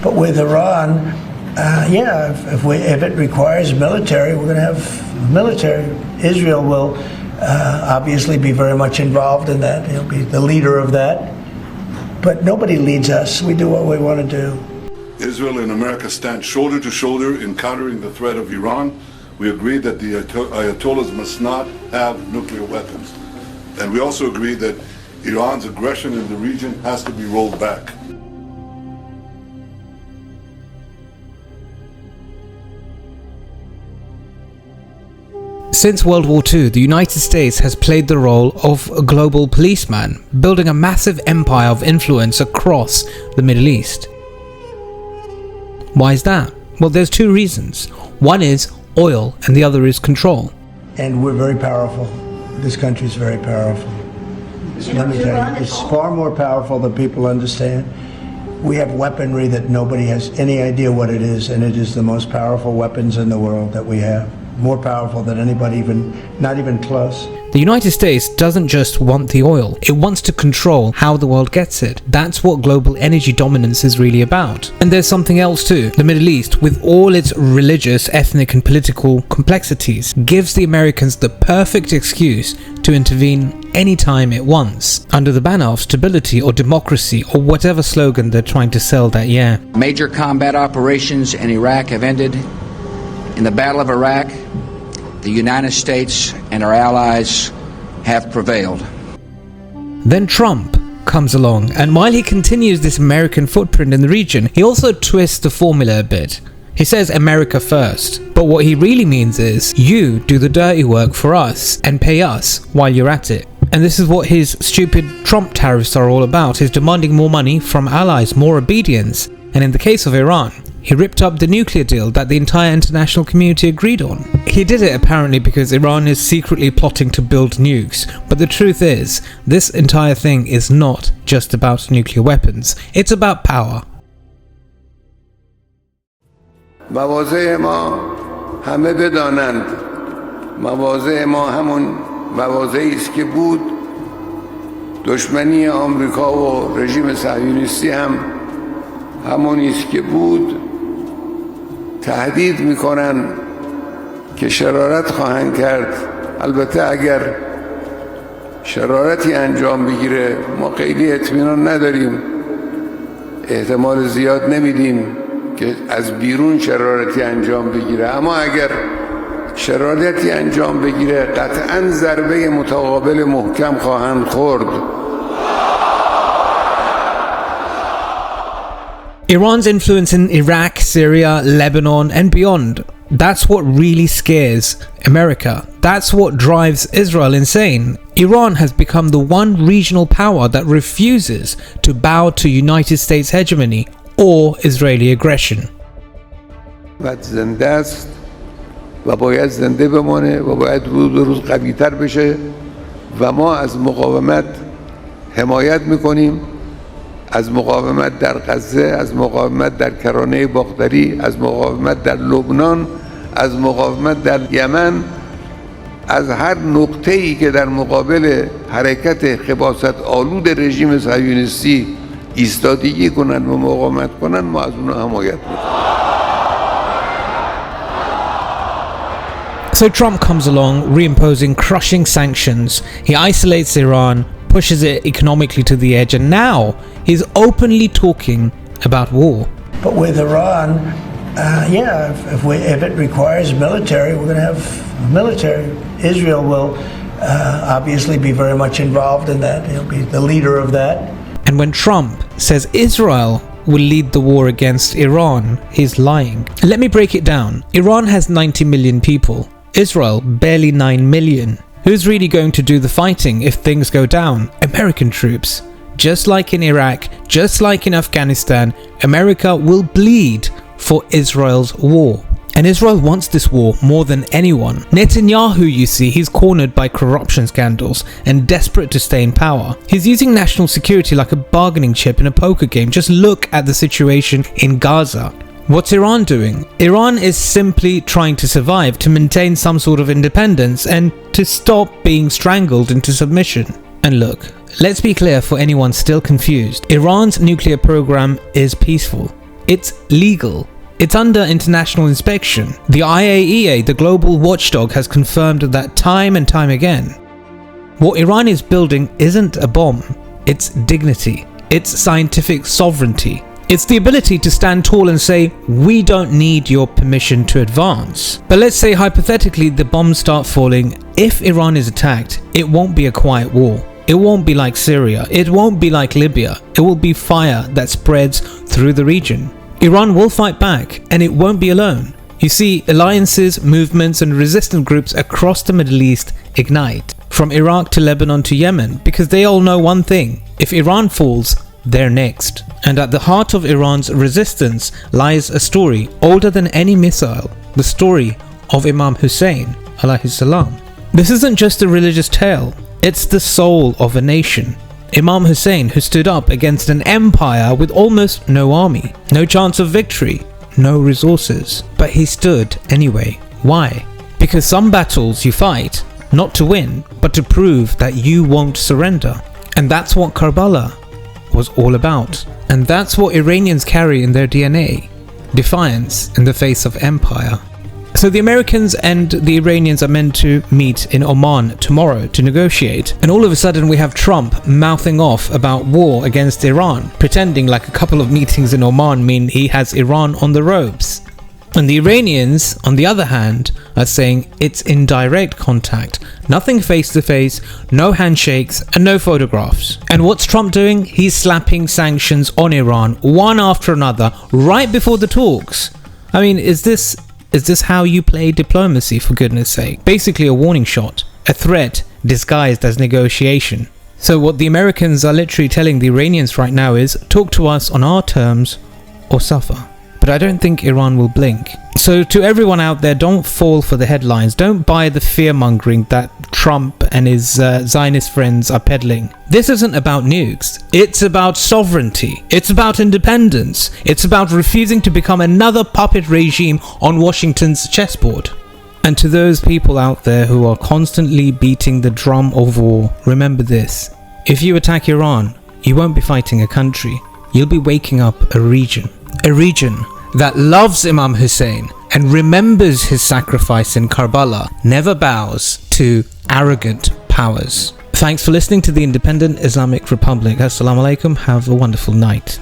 But with Iran, if it requires military, we're going to have military. Israel will obviously be very much involved in that. He'll be the leader of that. But nobody leads us. We do what we want to do. Israel and America stand shoulder to shoulder in countering the threat of Iran. We agreed that the Ayatollahs must not have nuclear weapons. And we also agreed that Iran's aggression in the region has to be rolled back. Since World War II, the United States has played the role of a global policeman, building a massive empire of influence across the Middle East. Why is that? Well, there's two reasons. One is oil and the other is control. And we're very powerful. This country is very powerful. Let me tell you, it's far more powerful than people understand. We have weaponry that nobody has any idea what it is, and it is the most powerful weapons in the world that we have. More powerful than anybody, not even close. The United States doesn't just want the oil, it wants to control how the world gets it. That's what global energy dominance is really about. And there's something else too. The Middle East, with all its religious, ethnic and political complexities, gives the Americans the perfect excuse to intervene anytime it wants, under the banner of stability or democracy or whatever slogan they're trying to sell that year. Major combat operations in Iraq have ended. In the Battle of Iraq, the United States and our allies have prevailed. Then Trump comes along, and while he continues this American footprint in the region, he also twists the formula a bit. He says America first, but what he really means is you do the dirty work for us and pay us while you're at it. And this is what his stupid Trump tariffs are all about. He's demanding more money from allies, more obedience. And in the case of Iran, he ripped up the nuclear deal that the entire international community agreed on. He did it apparently because Iran is secretly plotting to build nukes, but the truth is, this entire thing is not just about nuclear weapons, it's about power. مواضع ما همه بدانند مواضع ما همون مواضعی است که بود دشمنی آمریکا و رژیم صهیونیستی هم همونی است که بود تهدید میکنن که شرارت خواهند کرد البته اگر شرارتی انجام بگیره ما خیلی اطمینان نداریم احتمال زیاد نمیدیم که از بیرون شرارتی انجام بگیره اما اگر شرارتی انجام بگیره قطعاً ضربه متقابل محکم خواهند خورد. Iran's influence in Iraq, Syria, Lebanon and beyond, that's what really scares America. That's what drives Israel insane. Iran has become the one regional power that refuses to bow to United States hegemony or Israeli aggression. و زنده است و باید زنده بمانه و باید روز به روز قوی‌تر بشه و ما از مقاومت حمایت میکنیم از مقاومت در غزه از مقاومت در کرانه باختری از مقاومت در لبنان از مقاومت در یمن از هر نقطه‌ای که در مقابل حرکت خباثت آلود رژیم صهیونیستی ایستادگی کنن و مقاومت کنن ما از اونها حمایت میکنیم. So Trump comes along, reimposing crushing sanctions. He isolates Iran, pushes it economically to the edge, and now he's openly talking about war. But with Iran, if it requires military, we're going to have military. Israel will obviously be very much involved in that. He'll be the leader of that. And when Trump says Israel will lead the war against Iran, he's lying. Let me break it down. Iran has 90 million people. Israel, barely 9 million. Who's really going to do the fighting if things go down? American troops. Just like in Iraq, just like in Afghanistan, America will bleed for Israel's war. And Israel wants this war more than anyone. Netanyahu, you see, he's cornered by corruption scandals and desperate to stay in power. He's using national security like a bargaining chip in a poker game. Just look at the situation in Gaza. What's Iran doing? Iran is simply trying to survive, to maintain some sort of independence and to stop being strangled into submission. And look, let's be clear for anyone still confused. Iran's nuclear program is peaceful. It's legal. It's under international inspection. The IAEA, the global watchdog, has confirmed that time and time again. What Iran is building isn't a bomb. It's dignity. It's scientific sovereignty. It's the ability to stand tall and say, we don't need your permission to advance. But let's say hypothetically the bombs start falling. If Iran is attacked, it won't be a quiet war. It won't be like Syria. It won't be like Libya. It will be fire that spreads through the region. Iran will fight back, and it won't be alone. You see, alliances, movements and resistant groups across the Middle East ignite. From Iraq to Lebanon to Yemen, because they all know one thing: if Iran falls, they're next. And at the heart of Iran's resistance lies a story older than any missile, the story of Imam Hussayn alayhi salam. This isn't just a religious tale, it's the soul of a nation. Imam Hussayn, who stood up against an empire with almost no army, no chance of victory, no resources. But he stood anyway. Why? Because some battles you fight, not to win, but to prove that you won't surrender. And that's what Karbala was all about. And that's what Iranians carry in their DNA: defiance in the face of empire. So the Americans and the Iranians are meant to meet in Oman tomorrow to negotiate, and all of a sudden we have Trump mouthing off about war against Iran, pretending like a couple of meetings in Oman mean he has Iran on the ropes. And the Iranians, on the other hand, are saying it's indirect contact, nothing face to face, no handshakes and no photographs. And what's Trump doing? He's slapping sanctions on Iran one after another right before the talks. I mean, is this how you play diplomacy, for goodness sake? Basically a warning shot, a threat disguised as negotiation. So what the Americans are literally telling the Iranians right now is, talk to us on our terms or suffer. But I don't think Iran will blink. So to everyone out there, don't fall for the headlines. Don't buy the fear-mongering that Trump and his Zionist friends are peddling. This isn't about nukes. It's about sovereignty. It's about independence. It's about refusing to become another puppet regime on Washington's chessboard. And to those people out there who are constantly beating the drum of war, remember this: if you attack Iran, you won't be fighting a country. You'll be waking up a region. A region that loves Imam Hussayn and remembers his sacrifice in Karbala, never bows to arrogant powers. Thanks for listening to the Independent Islamic Republic. Assalamu alaikum. Have a wonderful night.